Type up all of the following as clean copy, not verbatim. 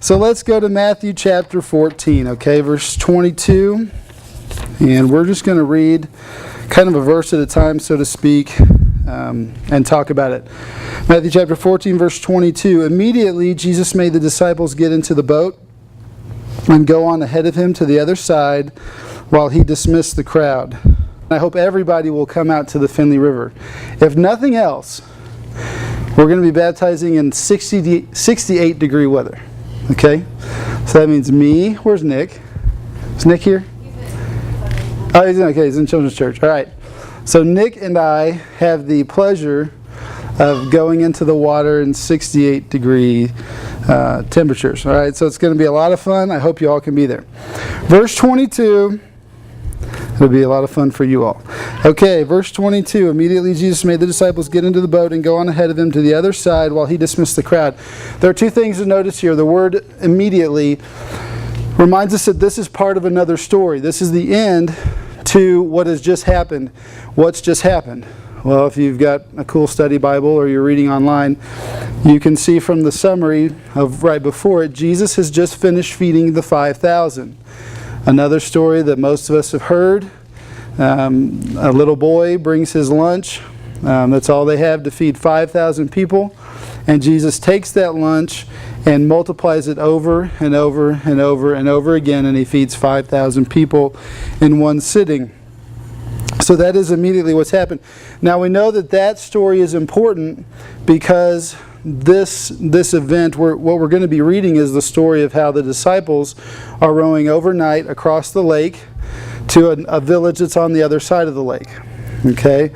So let's go to Matthew chapter 14, okay, verse 22. And we're just going to read kind of a verse at a time, so to speak, and talk about it. Matthew chapter 14, verse 22. Immediately Jesus made the disciples get into the boat and go on ahead of him to the other side while he dismissed the crowd. I hope everybody will come out to the Finley River. If nothing else, we're going to be baptizing in 68 degree weather. Okay? So that means me. Where's Nick? Is Nick here? Oh, he's in Children's Church. All right. So Nick and I have the pleasure of going into the water in 68 degree temperatures. All right. So it's going to be a lot of fun. I hope you all can be there. Verse 22. It'll be a lot of fun for you all. Okay, verse 22. Immediately Jesus made the disciples get into the boat and go on ahead of him to the other side while he dismissed the crowd. There are two things to notice here. The word immediately reminds us that this is part of another story. This is the end to what has just happened. What's just happened? Well, if you've got a cool study Bible or you're reading online, you can see from the summary of right before it, Jesus has just finished feeding the 5,000. Another story that most of us have heard. A little boy brings his lunch. That's all they have to feed 5,000 people. And Jesus takes that lunch and multiplies it over and over and over and over again, and he feeds 5,000 people in one sitting. So that is immediately what's happened. Now we know that that story is important because this event, what we're going to be reading is the story of how the disciples are rowing overnight across the lake to a village that's on the other side of the lake. Okay?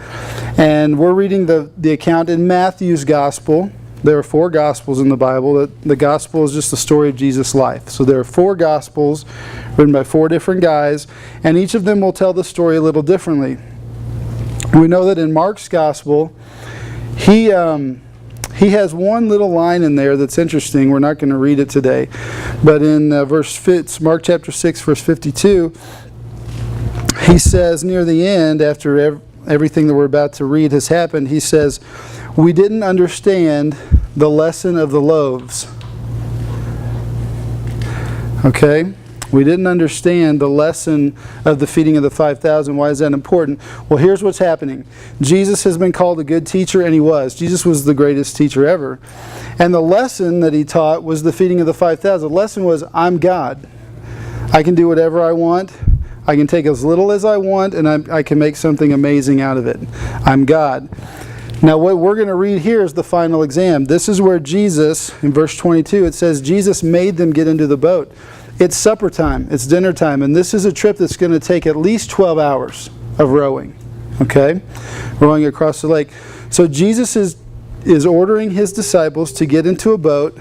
And we're reading the account in Matthew's Gospel. There are 4 Gospels in the Bible. The Gospel is just the story of Jesus' life. So there are 4 Gospels written by 4 different guys, and each of them will tell the story a little differently. We know that in Mark's Gospel, he has one little line in there that's interesting. We're not going to read it today. But in Mark chapter 6, verse 52, he says near the end, after everything that we're about to read has happened, he says, "We didn't understand the lesson of the loaves." Okay? We didn't understand the lesson of the feeding of the 5,000. Why is that important? Well, here's what's happening. Jesus has been called a good teacher, and he was. Jesus was the greatest teacher ever. And the lesson that he taught was the feeding of the 5,000. The lesson was, I'm God. I can do whatever I want. I can take as little as I want, and I can make something amazing out of it. I'm God. Now what we're going to read here is the final exam. This is where Jesus, in verse 22, it says, Jesus made them get into the boat. It's supper time, it's dinner time, and this is a trip that's going to take at least 12 hours of rowing, okay? Rowing across the lake. So Jesus is ordering his disciples to get into a boat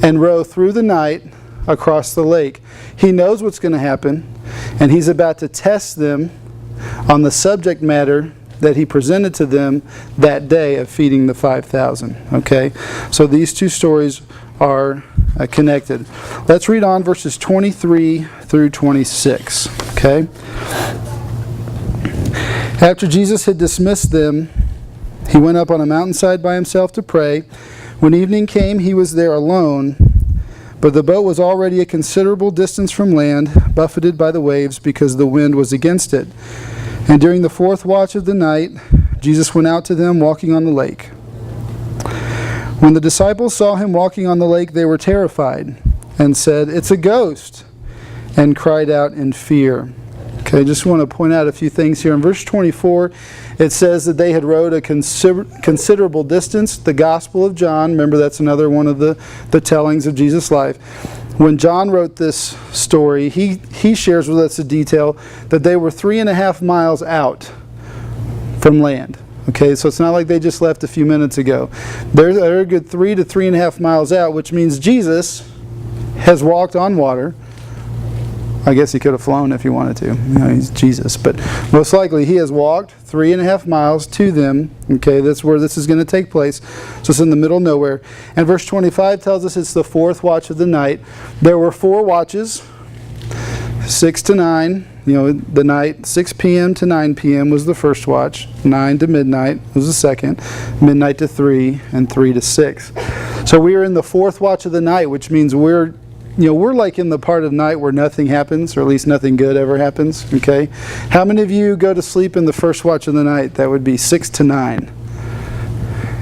and row through the night across the lake. He knows what's going to happen, and he's about to test them on the subject matter that he presented to them that day of feeding the 5,000, okay? So these two stories are connected. Let's read on verses 23 through 26. Okay? After Jesus had dismissed them, he went up on a mountainside by himself to pray. When evening came, he was there alone, but the boat was already a considerable distance from land, buffeted by the waves because the wind was against it. And during the 4th watch of the night, Jesus went out to them walking on the lake. When the disciples saw him walking on the lake, they were terrified and said, "It's a ghost," and cried out in fear. Okay, I just want to point out a few things here. In verse 24, it says that they had rowed a considerable distance. The Gospel of John, remember that's another one of the tellings of Jesus' life. When John wrote this story, he shares with us the detail that they were 3.5 miles out from land. Okay, so it's not like they just left a few minutes ago. They're a good 3 to 3.5 miles out, which means Jesus has walked on water. I guess he could have flown if he wanted to. You know, he's Jesus. But most likely he has walked 3.5 miles to them. Okay, that's where this is going to take place. So it's in the middle of nowhere. And verse 25 tells us it's the 4th watch of the night. There were 4 watches, 6 to 9. You know, the night, 6 p.m. to 9 p.m. was the first watch. 9 to midnight was the second. Midnight to 3, and 3 to 6. So we are in the 4th watch of the night, which means we're we're like in the part of night where nothing happens, or at least nothing good ever happens, okay? How many of you go to sleep in the first watch of the night? That would be 6 to 9.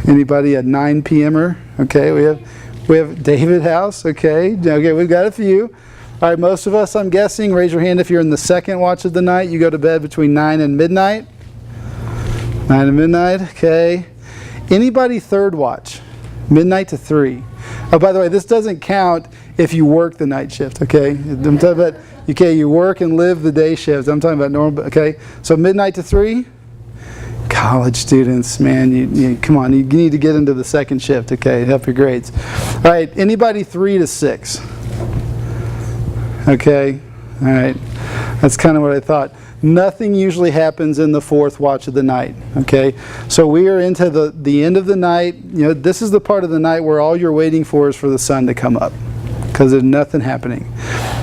Anybody at 9 p.m.er? Okay, we have David House, okay, we've got a few. All right, most of us, I'm guessing, raise your hand if you're in the second watch of the night. You go to bed between 9 and midnight? 9 and midnight, okay. Anybody third watch? Midnight to 3. Oh, by the way, this doesn't count if you work the night shift, okay? I'm talking about, okay, you work and live the day shift. I'm talking about normal, okay? So midnight to 3? College students, man, you come on, you need to get into the second shift, okay? Help your grades. All right, anybody 3 to 6? Okay, all right. That's kind of what I thought. Nothing usually happens in the fourth watch of the night, okay? So we are into the end of the night. This is the part of the night where all you're waiting for is for the sun to come up, because there's nothing happening.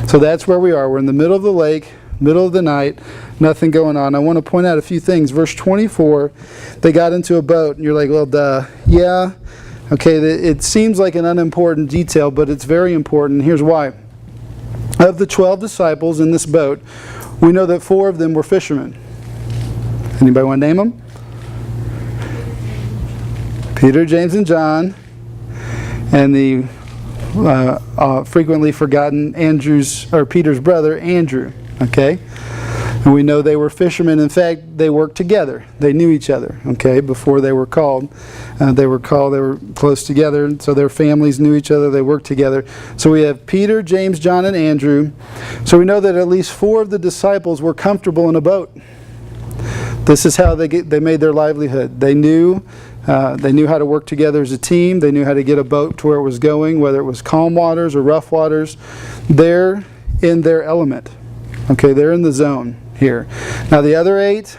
So that's where we are. We're in the middle of the lake, middle of the night, nothing going on. I want to point out a few things. Verse 24, they got into a boat, and you're like, well, duh. Yeah, okay, it seems like an unimportant detail, but it's very important. Here's why. Of the 12 disciples in this boat, we know that 4 of them were fishermen. Anybody want to name them? Peter, James, and John, and the frequently forgotten Peter's brother, Andrew. Okay? And we know they were fishermen. In fact, they worked together. They knew each other, okay, before they were called. They were close together, and so their families knew each other. They worked together. So we have Peter, James, John, and Andrew. So we know that at least 4 of the disciples were comfortable in a boat. This is how they made their livelihood. They knew how to work together as a team. They knew how to get a boat to where it was going, whether it was calm waters or rough waters. They're in their element. Okay, they're in the zone here. Now the other 8,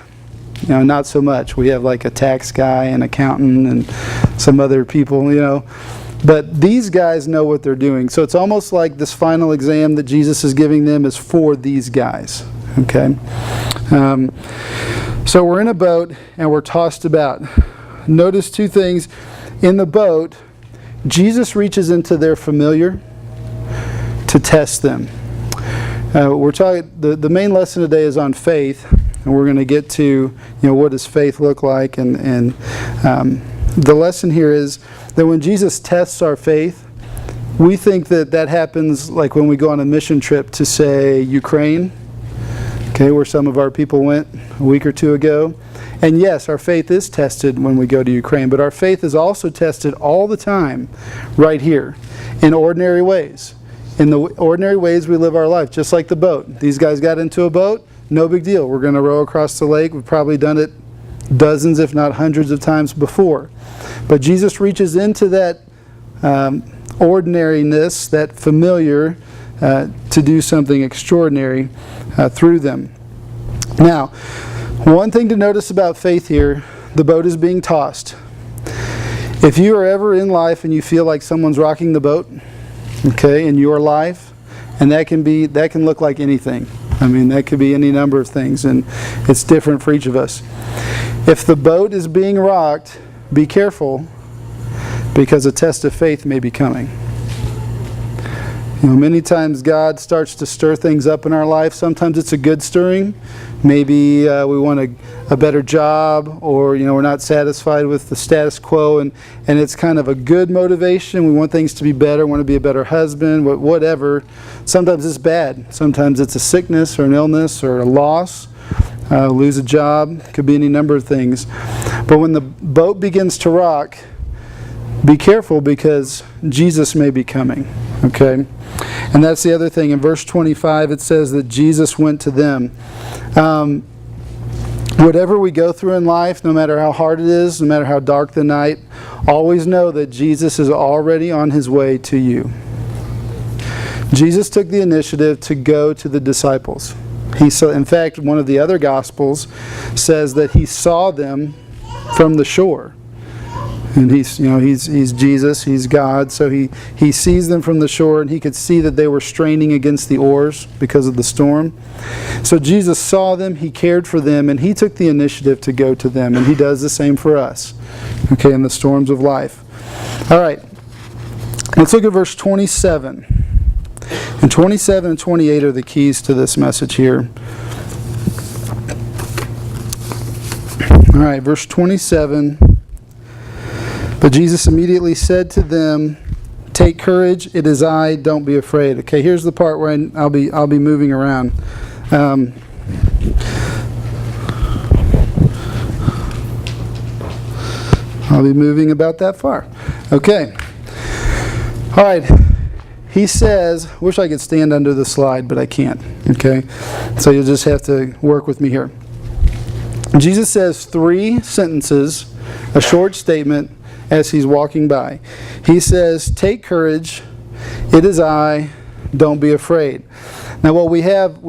not so much. We have like a tax guy, an accountant, and some other people, But these guys know what they're doing. So it's almost like this final exam that Jesus is giving them is for these guys. Okay? So we're in a boat and we're tossed about. Notice 2 things. In the boat, Jesus reaches into their familiar to test them. We're talking. The main lesson today is on faith, and we're going to get to what does faith look like, and the lesson here is that when Jesus tests our faith, we think that happens like when we go on a mission trip to, say, Ukraine, okay, where some of our people went a week or 2 ago. And yes, our faith is tested when we go to Ukraine, but our faith is also tested all the time right here in ordinary ways. In the ordinary ways we live our life, just like the boat. These guys got into a boat, no big deal. We're going to row across the lake. We've probably done it dozens, if not hundreds of times before. But Jesus reaches into that ordinariness, that familiar, to do something extraordinary through them. Now, one thing to notice about faith here, the boat is being tossed. If you are ever in life and you feel like someone's rocking the boat, okay, in your life, and that can look like anything. I mean, that could be any number of things, and it's different for each of us. If the boat is being rocked, be careful, because a test of faith may be coming. Many times God starts to stir things up in our life. Sometimes it's a good stirring. Maybe we want a better job, or we're not satisfied with the status quo, and it's kind of a good motivation. We want things to be better, want to be a better husband, whatever. Sometimes it's bad. Sometimes it's a sickness or an illness or a loss, lose a job. Could be any number of things. But when the boat begins to rock, be careful, because Jesus may be coming. Okay? And that's the other thing. In verse 25 it says that Jesus went to them. Whatever we go through in life, no matter how hard it is, no matter how dark the night, always know that Jesus is already on his way to you. Jesus took the initiative to go to the disciples. In fact, one of the other Gospels says that he saw them from the shore. And he's Jesus, he's God, so he sees them from the shore, and he could see that they were straining against the oars because of the storm. So Jesus saw them, he cared for them, and he took the initiative to go to them, and he does the same for us, okay, in the storms of life. All right, let's look at verse 27. And 27 and 28 are the keys to this message here. All right, verse 27. But Jesus immediately said to them, "Take courage, it is I, don't be afraid." Okay, here's the part where I'll be moving around. I'll be moving about that far. Okay. All right. He says, wish I could stand under the slide, but I can't. Okay? So you'll just have to work with me here. Jesus says 3 sentences, a short statement, as he's walking by. He says, "Take courage, it is I, don't be afraid." Now what we have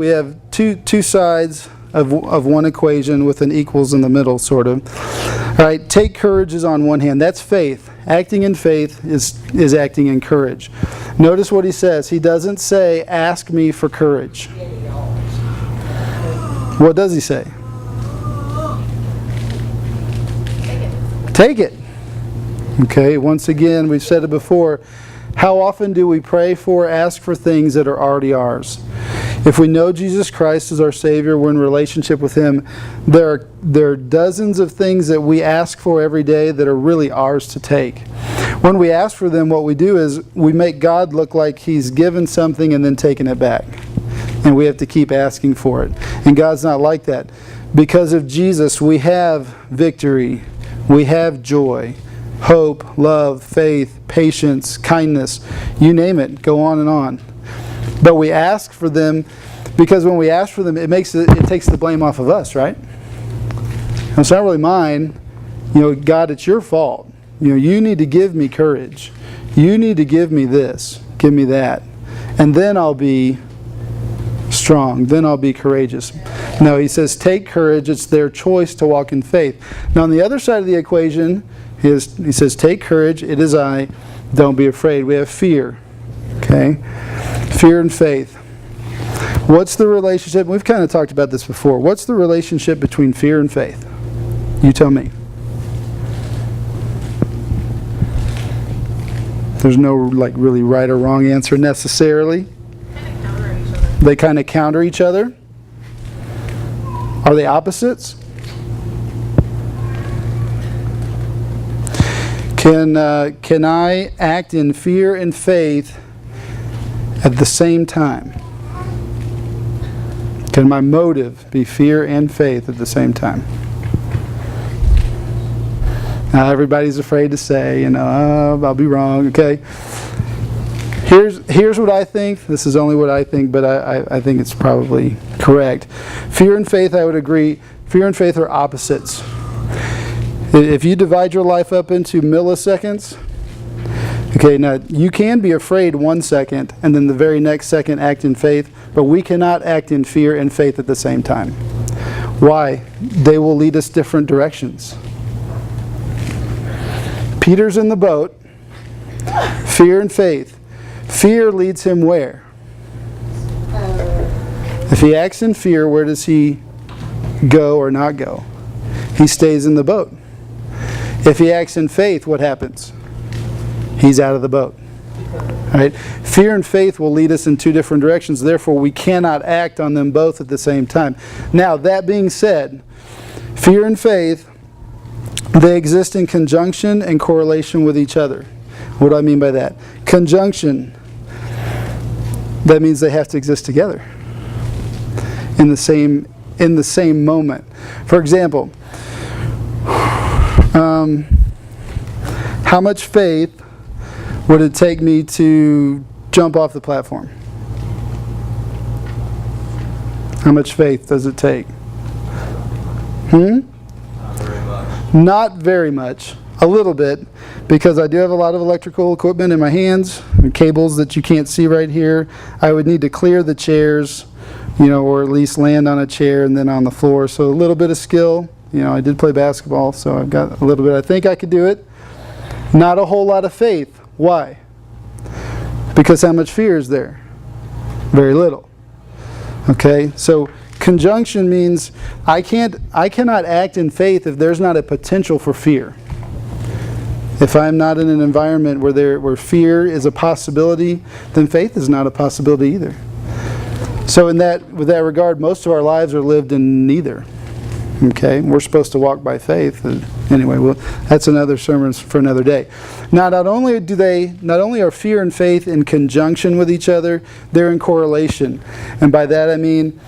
two sides of one equation with an equals in the middle, sort of. All right, take courage is on one hand. That's faith. Acting in faith is acting in courage. Notice what he says. He doesn't say, "Ask me for courage." What does he say? Take it. Okay, once again, we've said it before. How often do we pray for, ask for things that are already ours? If we know Jesus Christ is our Savior, we're in relationship with Him, there are dozens of things that we ask for every day that are really ours to take. When we ask for them, what we do is we make God look like He's given something and then taken it back. And we have to keep asking for it. And God's not like that. Because of Jesus, we have victory. We have joy, hope, love, faith, patience, kindness. You name it. Go on and on. But we ask for them because when we ask for them, it takes the blame off of us, right? It's not really mine. God, it's your fault. You need to give me courage. You need to give me this, give me that. And then I'll be strong. Then I'll be courageous. No, he says, take courage. It's their choice to walk in faith. Now, on the other side of the equation, he says, take courage. It is I. Don't be afraid. We have fear. Okay? Fear and faith. What's the relationship? We've kind of talked about this before. What's the relationship between fear and faith? You tell me. There's no really right or wrong answer necessarily. They kind of counter each other. Are they opposites? Can I act in fear and faith at the same time? Can my motive be fear and faith at the same time? Now everybody's afraid to say, I'll be wrong. Okay. Here's what I think. This is only what I think, but I think it's probably correct. Fear and faith, I would agree. Fear and faith are opposites. If you divide your life up into milliseconds, okay, now you can be afraid 1 second and then the very next second act in faith, but we cannot act in fear and faith at the same time. Why? They will lead us different directions. Peter's in the boat. Fear and faith. Fear leads him where? If he acts in fear, where does he go or not go? He stays in the boat. If he acts in faith, what happens? He's out of the boat. Right? Fear and faith will lead us in two different directions. Therefore, we cannot act on them both at the same time. Now, that being said, fear and faith, they exist in conjunction and correlation with each other. What do I mean by that? Conjunction, that means they have to exist together in the same moment. For example, how much faith would it take me to jump off the platform? How much faith does it take? Not very much. A little bit, because I do have a lot of electrical equipment in my hands, and cables that you can't see right here. I would need to clear the chairs, or at least land on a chair and then on the floor. So a little bit of skill. I did play basketball, so I've got a little bit. I think I could do it. Not a whole lot of faith. Why? Because how much fear is there? Very little. Okay, so conjunction means I cannot act in faith if there's not a potential for fear. If I'm not in an environment where fear is a possibility, then faith is not a possibility either. So with that regard, most of our lives are lived in neither. Okay, we're supposed to walk by faith. Anyway, well, that's another sermon for another day. Now, not only are fear and faith in conjunction with each other, they're in correlation. And by that I mean,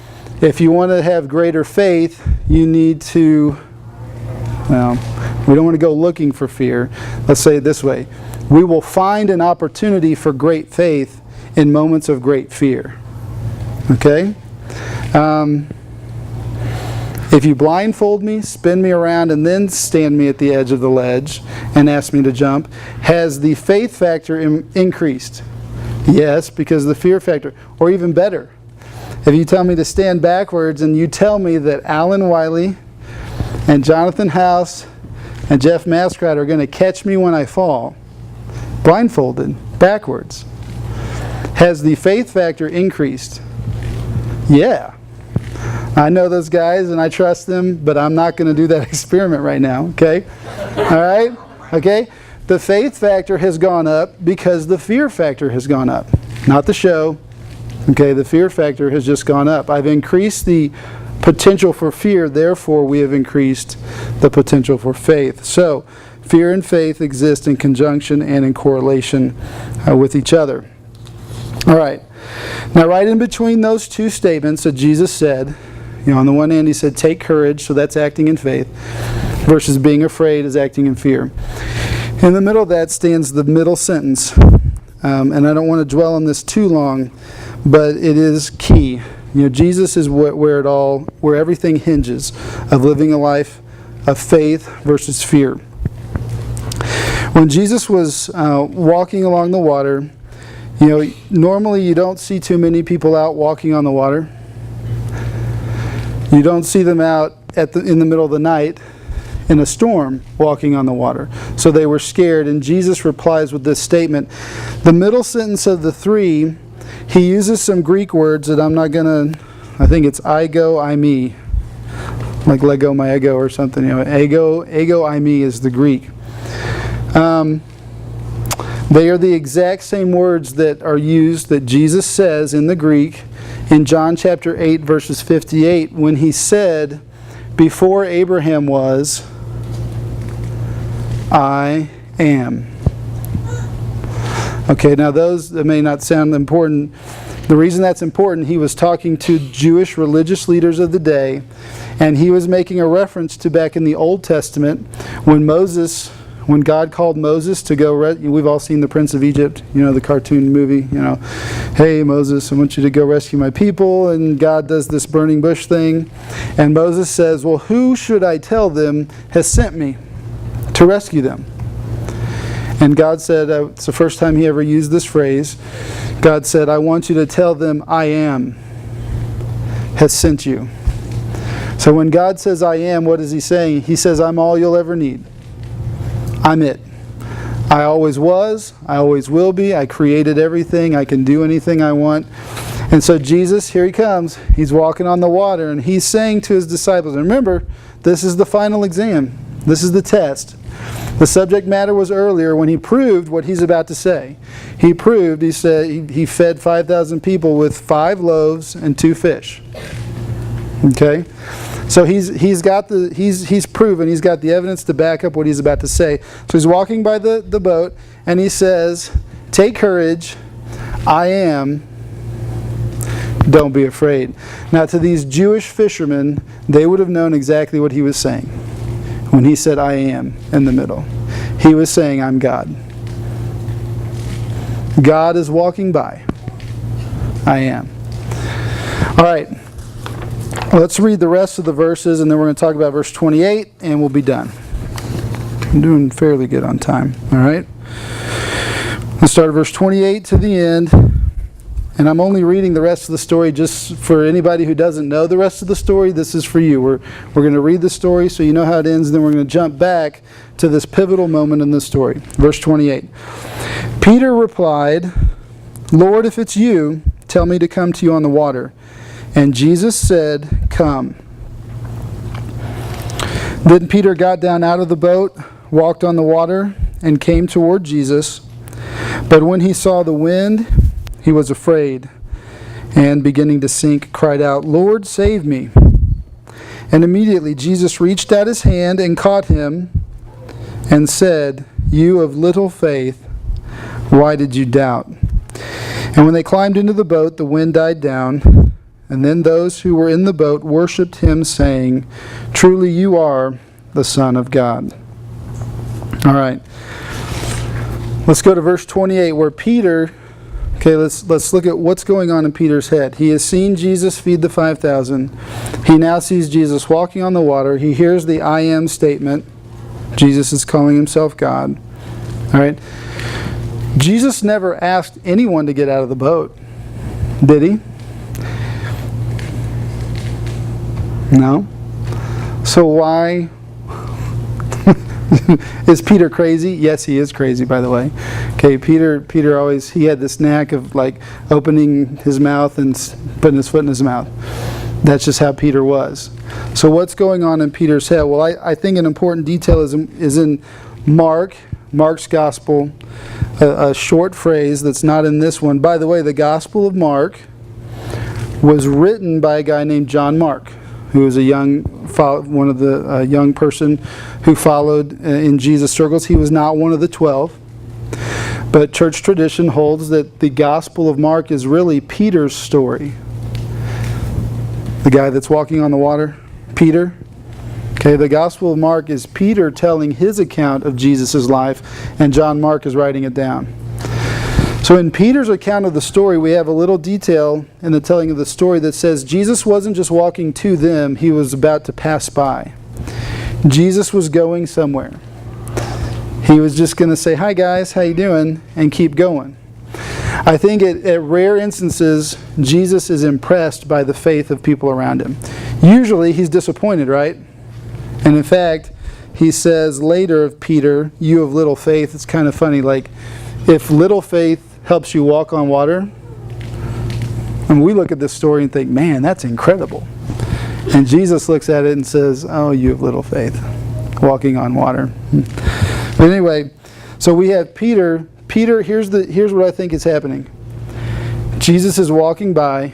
if you want to have greater faith, you need to, well, we don't want to go looking for fear. Let's say it this way. We will find an opportunity for great faith in moments of great fear. Okay? If you blindfold me, spin me around, and then stand me at the edge of the ledge and ask me to jump, has the faith factor increased? Yes, because of the fear factor. Or even better, if you tell me to stand backwards and you tell me that Alan Wiley and Jonathan House and Jeff Mascrat are going to catch me when I fall, blindfolded, backwards, has the faith factor increased? Yeah. I know those guys and I trust them, but I'm not going to do that experiment right now, okay? All right? Okay? The faith factor has gone up because the fear factor has gone up. Not the show. Okay, the fear factor has just gone up. I've increased the potential for fear, therefore we have increased the potential for faith. So, fear and faith exist in conjunction and in correlation with each other. All right. Now, right in between those two statements that Jesus said, on the one hand he said, take courage, so that's acting in faith, versus being afraid is acting in fear. In the middle of that stands the middle sentence. And I don't want to dwell on this too long, but it is key. Jesus is where everything hinges of living a life of faith versus fear. When Jesus was walking along the water, normally you don't see too many people out walking on the water. You don't see them out in the middle of the night in a storm walking on the water. So they were scared, and Jesus replies with this statement. The middle sentence of the three, he uses some Greek words that I'm not going to, I think it's ego, I, me. Like Lego, my ego or something. Ego, I, me is the Greek. They are the exact same words that are used, that Jesus says in the Greek in John chapter 8 verses 58 when he said, before Abraham was, I am. Okay, now those that may not sound important. The reason that's important, he was talking to Jewish religious leaders of the day, and he was making a reference to back in the Old Testament when God called Moses to go, we've all seen The Prince of Egypt, the cartoon movie, hey Moses, I want you to go rescue my people, and God does this burning bush thing, and Moses says, well, who should I tell them has sent me to rescue them? And God said, it's the first time he ever used this phrase, God said, I want you to tell them I am has sent you. So when God says I am, what is he saying? He says, I'm all you'll ever need. I'm it. I always was. I always will be. I created everything. I can do anything I want. And so Jesus, here he comes. He's walking on the water, and he's saying to his disciples, and remember, this is the final exam. This is the test. The subject matter was earlier when he proved what he's about to say. He said he fed 5,000 people with 5 loaves and 2 fish. Okay? So he's proven, he's got the evidence to back up what he's about to say. So he's walking by the boat, and he says, take courage, I am, don't be afraid. Now to these Jewish fishermen, they would have known exactly what he was saying. When he said I am in the middle, he was saying I'm God. God is walking by. I am. All right. Let's read the rest of the verses, and then we're going to talk about verse 28, and we'll be done. I'm doing fairly good on time. All right? Let's start at verse 28 to the end. And I'm only reading the rest of the story just for anybody who doesn't know the rest of the story. This is for you. We're going to read the story so you know how it ends, and then we're going to jump back to this pivotal moment in the story. Verse 28. Peter replied, Lord, if it's you, tell me to come to you on the water. And Jesus said, come. Then Peter got down out of the boat, walked on the water, and came toward Jesus. But when he saw the wind, he was afraid, and beginning to sink, cried out, "Lord, save me." And immediately Jesus reached out his hand and caught him and said, "You of little faith, why did you doubt?" And when they climbed into the boat, the wind died down. And then those who were in the boat worshipped him, saying, "Truly you are the Son of God." All right. Let's go to verse 28 where Peter, let's look at what's going on in Peter's head. He has seen Jesus feed the 5,000. He now sees Jesus walking on the water. He hears the I am statement. Jesus is calling himself God. All right. Jesus never asked anyone to get out of the boat, did he? No. So why? Is Peter crazy? Yes, he is crazy, by the way. Okay, Peter always, he had this knack of like opening his mouth and putting his foot in his mouth. That's just how Peter was. So what's going on in Peter's head? Well, I think an important detail is in Mark's gospel, a short phrase that's not in this one. By the way, the Gospel of Mark was written by a guy named John Mark, who was a young person who followed in Jesus' circles. He was not one of the 12. But church tradition holds that the Gospel of Mark is really Peter's story. The guy that's walking on the water, Peter. Okay, the Gospel of Mark is Peter telling his account of Jesus' life, and John Mark is writing it down. So in Peter's account of the story, we have a little detail in the telling of the story that says Jesus wasn't just walking to them, he was about to pass by. Jesus was going somewhere. He was just going to say, "Hi guys, how you doing?" and keep going. I think at rare instances, Jesus is impressed by the faith of people around him. Usually he's disappointed, right? And in fact, he says later of Peter, "You of little faith." It's kind of funny, like, if little faith helps you walk on water, and we look at this story and think, man, that's incredible. And Jesus looks at it and says, "Oh, you have little faith, walking on water." But anyway, so we have Peter. Here's what I think is happening. Jesus is walking by,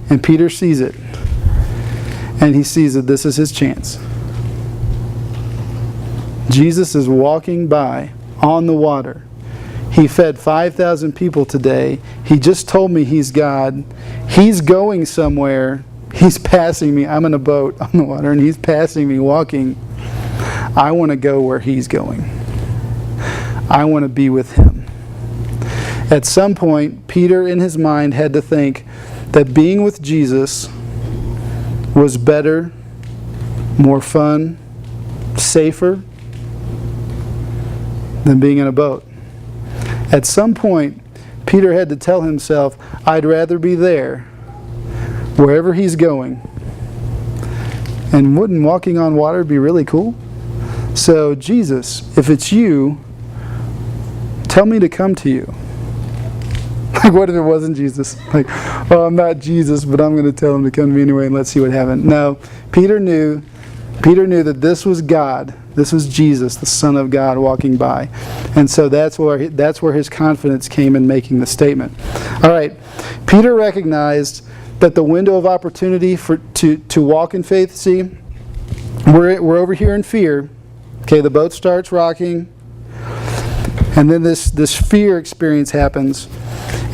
and Peter sees it. And he sees that this is his chance. Jesus is walking by on the water. He fed 5,000 people today. He just told me he's God. He's going somewhere. He's passing me. I'm in a boat on the water, and he's passing me walking. I want to go where he's going. I want to be with him. At some point, Peter in his mind had to think that being with Jesus was better, more fun, safer than being in a boat. At some point, Peter had to tell himself, I'd rather be there, wherever he's going. And wouldn't walking on water be really cool? So, Jesus, if it's you, tell me to come to you. Like, what if it wasn't Jesus? Like, oh, I'm not Jesus, but I'm going to tell him to come to me anyway, and let's see what happens. No, Peter knew that this was God. This was Jesus, the Son of God, walking by. And so that's where his confidence came in making the statement. All right, Peter recognized that the window of opportunity to walk in faith, see, we're over here in fear. Okay, the boat starts rocking, and then this fear experience happens.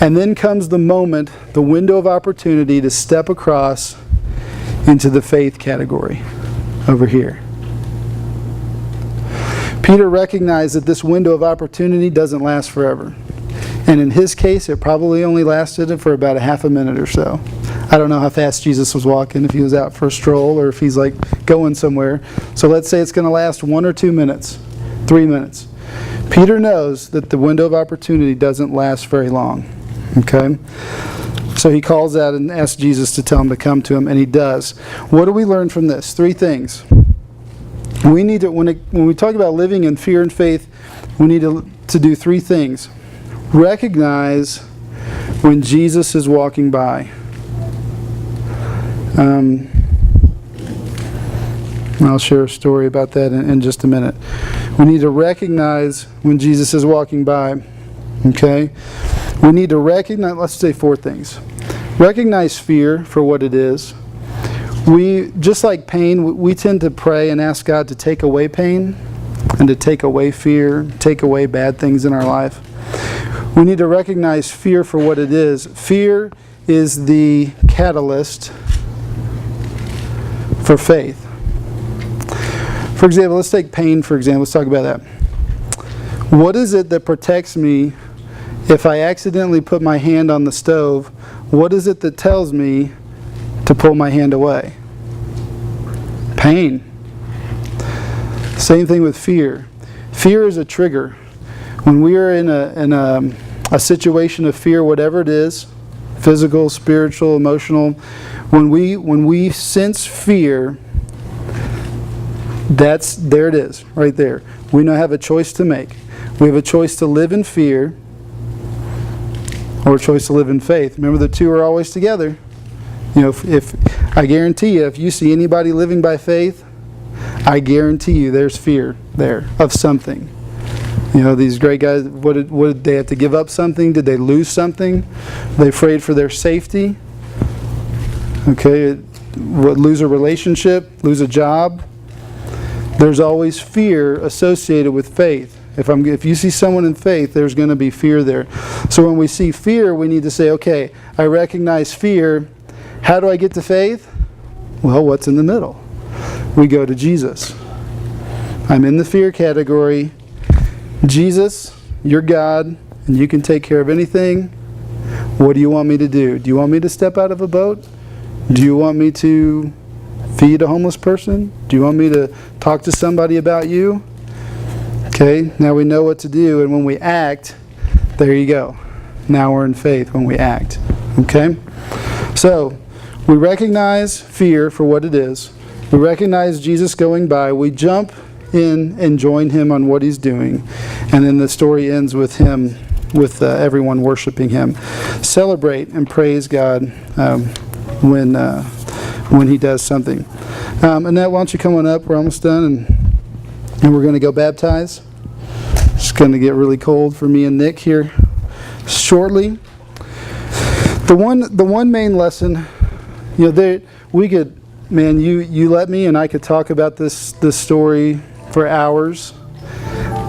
And then comes the moment, the window of opportunity to step across into the faith category over here. Peter recognized that this window of opportunity doesn't last forever. And in his case, it probably only lasted for about a half a minute or so. I don't know how fast Jesus was walking, if he was out for a stroll or if he's like going somewhere. So let's say it's going to last 1 or 2 minutes, 3 minutes. Peter knows that the window of opportunity doesn't last very long. Okay? So he calls out and asks Jesus to tell him to come to him, and he does. What do we learn from this? 3 things. We need to, when we talk about living in fear and faith, we need to do 3 things. Recognize when Jesus is walking by. I'll share a story about that in just a minute. We need to recognize when Jesus is walking by. Okay? We need to recognize, let's say 4 things. Recognize fear for what it is. We, just like pain, we tend to pray and ask God to take away pain and to take away fear, take away bad things in our life. We need to recognize fear for what it is. Fear is the catalyst for faith. For example, let's take pain, for example. Let's talk about that. What is it that protects me if I accidentally put my hand on the stove? What is it that tells me to pull my hand away? Pain. Same thing with fear. Fear is a trigger. When we are in a situation of fear, whatever it is, physical, spiritual, emotional, when we sense fear, there it is, right there. We now have a choice to make. We have a choice to live in fear or a choice to live in faith. Remember, the two are always together. You know, if I guarantee you, if you see anybody living by faith, I guarantee you there's fear there of something. You know, these great guys, what did they have to give up something? Did they lose something? Were they afraid for their safety? Okay, lose a relationship, lose a job? There's always fear associated with faith. If you see someone in faith, there's going to be fear there. So when we see fear, we need to say, okay, I recognize fear. How do I get to faith? Well, what's in the middle? We go to Jesus. I'm in the fear category. Jesus, you're God, and you can take care of anything. What do you want me to do? Do you want me to step out of a boat? Do you want me to feed a homeless person? Do you want me to talk to somebody about you? Okay, now we know what to do, and when we act, there you go. Now we're in faith when we act. Okay? So, we recognize fear for what it is. We recognize Jesus going by. We jump in and join him on what he's doing. And then the story ends with him, with everyone worshiping him. Celebrate and praise God when he does something. Annette, why don't you come on up? We're almost done, and we're going to go baptize. It's going to get really cold for me and Nick here shortly. The one main lesson, you know, we could, man, you let me, and I could talk about this story for hours.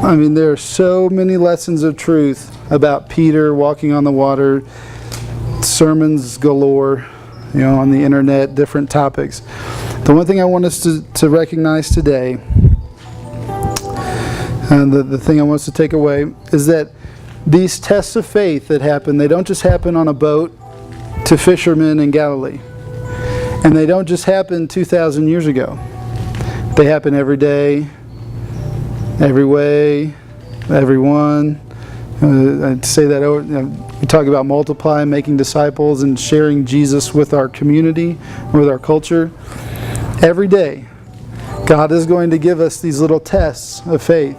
I mean, there are so many lessons of truth about Peter walking on the water, sermons galore, you know, on the internet, different topics. The one thing I want us to recognize today, and the thing I want us to take away, is that these tests of faith that happen, they don't just happen on a boat to fishermen in Galilee. And they don't just happen 2,000 years ago. They happen every day, every way, everyone. I'd say that over, you know, we talk about multiplying, making disciples, and sharing Jesus with our community, with our culture. Every day, God is going to give us these little tests of faith.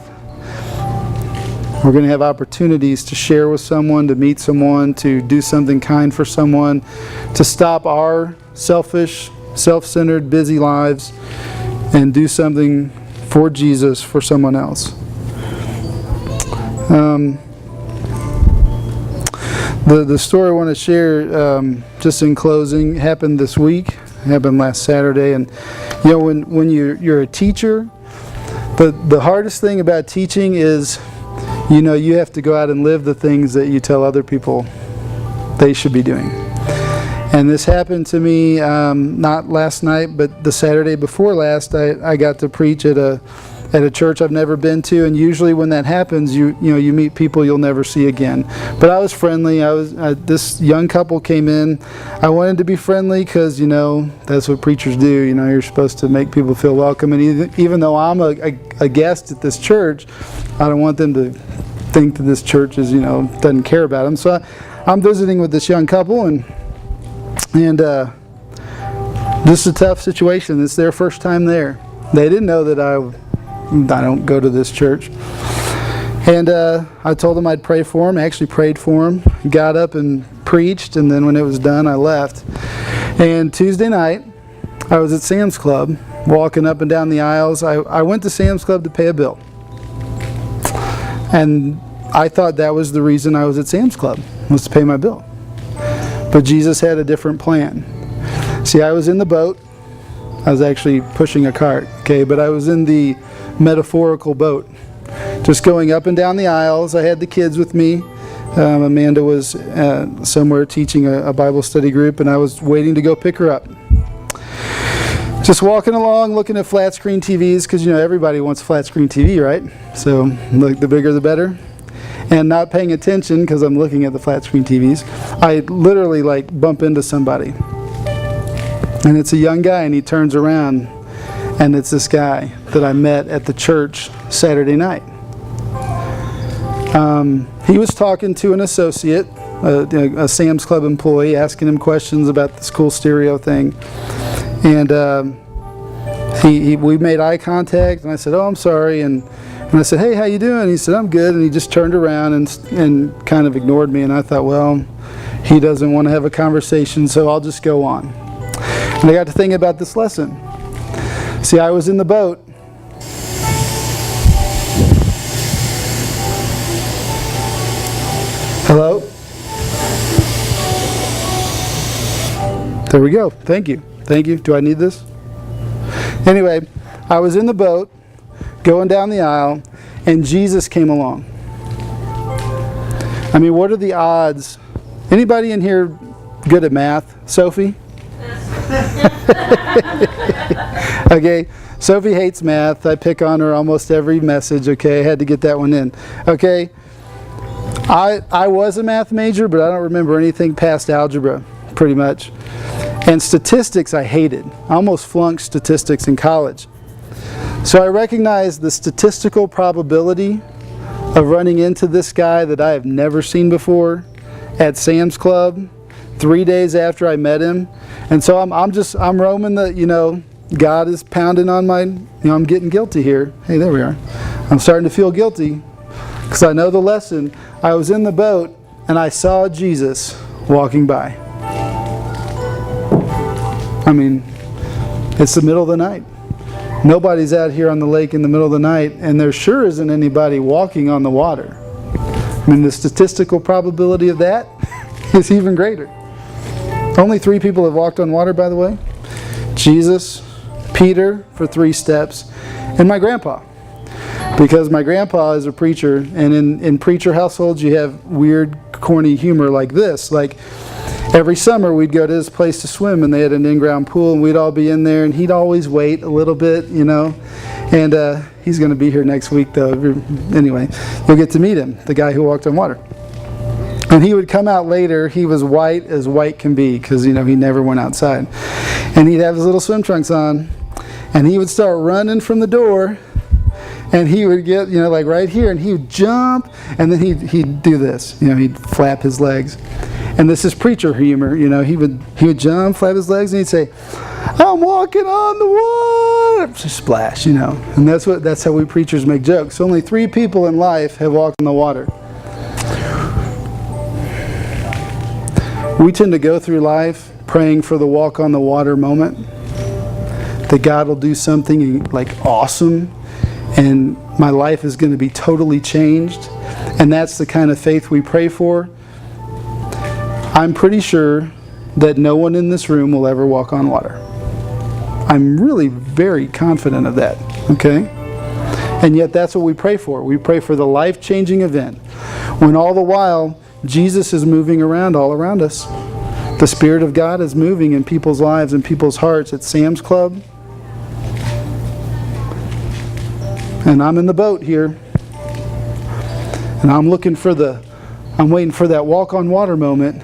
We're going to have opportunities to share with someone, to meet someone, to do something kind for someone, to stop our selfish, self-centered, busy lives and do something for Jesus, for someone else. The story I want to share, just in closing, happened this week. It happened last Saturday. And you know, when you're a teacher, the hardest thing about teaching is, you know, you have to go out and live the things that you tell other people they should be doing. And this happened to me not last night, but the Saturday before last. I got to preach at a church I've never been to, and usually when that happens, you meet people you'll never see again. But I was friendly. This young couple came in. I wanted to be friendly because, you know, that's what preachers do. You know, you're supposed to make people feel welcome. And even though I'm a guest at this church, I don't want them to think that this church is, you know, doesn't care about them. So I'm visiting with this young couple, and this is a tough situation. It's their first time there. They didn't know that I don't go to this church. And I told them I'd pray for them. I actually prayed for them, got up and preached, and then when it was done, I left. And Tuesday night, I was at Sam's Club, walking up and down the aisles. I went to Sam's Club to pay a bill. And I thought that was the reason I was at Sam's Club, was to pay my bill. But Jesus had a different plan. See, I was in the boat. I was actually pushing a cart, okay? But I was in the metaphorical boat, just going up and down the aisles. I had the kids with me. Amanda was somewhere teaching a Bible study group, and I was waiting to go pick her up. Just walking along, looking at flat screen TVs, because everybody wants a flat screen TV, right? So the bigger the better. And not paying attention because I'm looking at the flat screen TVs. I literally bump into somebody. And it's a young guy, and he turns around, and it's this guy that I met at the church Saturday night. He was talking to an associate, a Sam's Club employee, asking him questions about this cool stereo thing. And we made eye contact, and I said, "Oh, I'm sorry." And I said, "Hey, how you doing?" He said, "I'm good." And he just turned around and kind of ignored me. And I thought, well, he doesn't want to have a conversation, so I'll just go on. And I got to thinking about this lesson. See, I was in the boat. Hello? There we go. Thank you. Thank you. Do I need this? Anyway, I was in the boat, going down the aisle, and Jesus came along. I mean, what are the odds? Anybody in here good at math? Sophie? Okay, Sophie hates math. I pick on her almost every message, okay? I had to get that one in. Okay, I was a math major, but I don't remember anything past algebra, pretty much. And statistics I hated. I almost flunked statistics in college. So I recognized the statistical probability of running into this guy that I have never seen before at Sam's Club 3 days after I met him. And so I'm roaming the, God is pounding on my, I'm getting guilty here. Hey, there we are. I'm starting to feel guilty because I know the lesson. I was in the boat and I saw Jesus walking by. I mean, it's the middle of the night. Nobody's out here on the lake in the middle of the night, and there sure isn't anybody walking on the water. I mean, the statistical probability of that is even greater. Only 3 people have walked on water, by the way. Jesus, Peter for 3 steps, and my grandpa. Because my grandpa is a preacher, and in preacher households you have weird, corny humor like this. Like, every summer we'd go to his place to swim, and they had an in-ground pool, and we'd all be in there, and he'd always wait a little bit, And he's going to be here next week, though. Anyway, you'll get to meet him, the guy who walked on water. And he would come out later. He was white as white can be because, he never went outside. And he'd have his little swim trunks on, and he would start running from the door, and he would get, right here, and he would jump, and then he'd do this. He'd flap his legs. And this is preacher humor, he would jump, flap his legs, and he'd say, "I'm walking on the water," splash, And that's how we preachers make jokes. Only 3 people in life have walked on the water. We tend to go through life praying for the walk on the water moment, that God will do something awesome, and my life is going to be totally changed. And that's the kind of faith we pray for. I'm pretty sure that no one in this room will ever walk on water. I'm really very confident of that, okay? And yet that's what we pray for. We pray for the life-changing event, when all the while Jesus is moving around all around us. The Spirit of God is moving in people's lives and people's hearts at Sam's Club. And I'm in the boat here. And I'm waiting for that walk on water moment.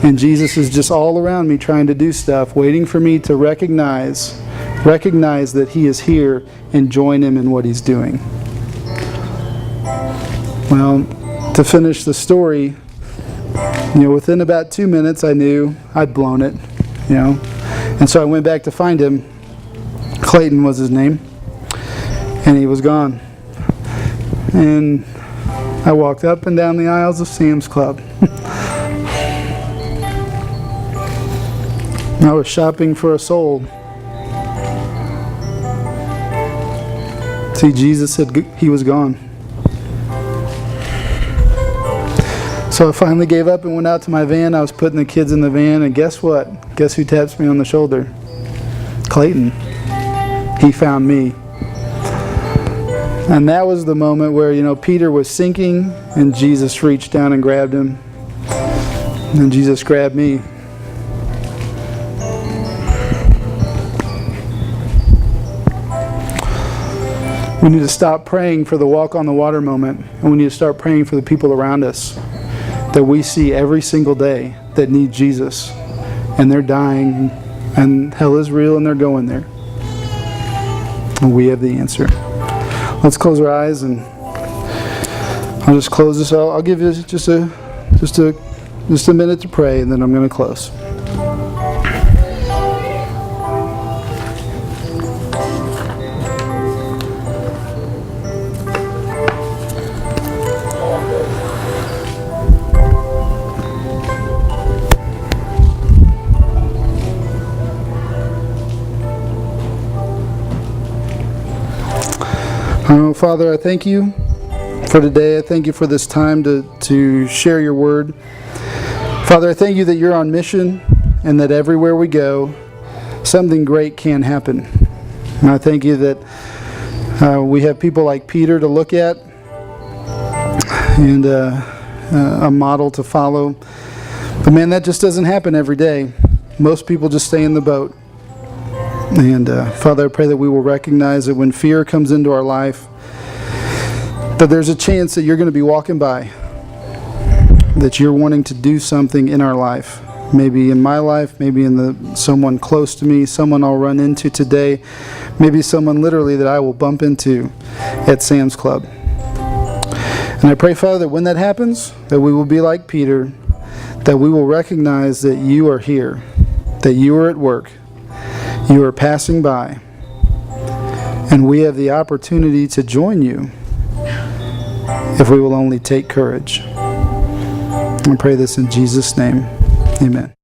And Jesus is just all around me trying to do stuff, waiting for me to recognize that He is here and join Him in what He's doing. Well, to finish the story, within about 2 minutes I knew I'd blown it, And so I went back to find him. Clayton was his name. And he was gone. And I walked up and down the aisles of Sam's Club. I was shopping for a soul. See, Jesus said he was gone. So I finally gave up and went out to my van. I was putting the kids in the van, and guess what? Guess who taps me on the shoulder? Clayton. He found me. And that was the moment where, Peter was sinking, and Jesus reached down and grabbed him. And Jesus grabbed me. We need to stop praying for the walk on the water moment, and we need to start praying for the people around us that we see every single day that need Jesus, and they're dying, and hell is real, and they're going there. And we have the answer. Let's close our eyes, and I'll just close this. I'll give you just a minute to pray, and then I'm going to close. Father, I thank you for today. I thank you for this time to share your word. Father, I thank you that you're on mission and that everywhere we go, something great can happen. And I thank you that we have people like Peter to look at and a model to follow. But man, that just doesn't happen every day. Most people just stay in the boat. And Father, I pray that we will recognize that when fear comes into our life, that there's a chance that you're going to be walking by, that you're wanting to do something in our life. Maybe in my life, maybe in someone close to me, someone I'll run into today, maybe someone literally that I will bump into at Sam's Club. And I pray, Father, that when that happens, that we will be like Peter, that we will recognize that you are here, that you are at work, you are passing by, and we have the opportunity to join you if we will only take courage. I pray this in Jesus' name. Amen.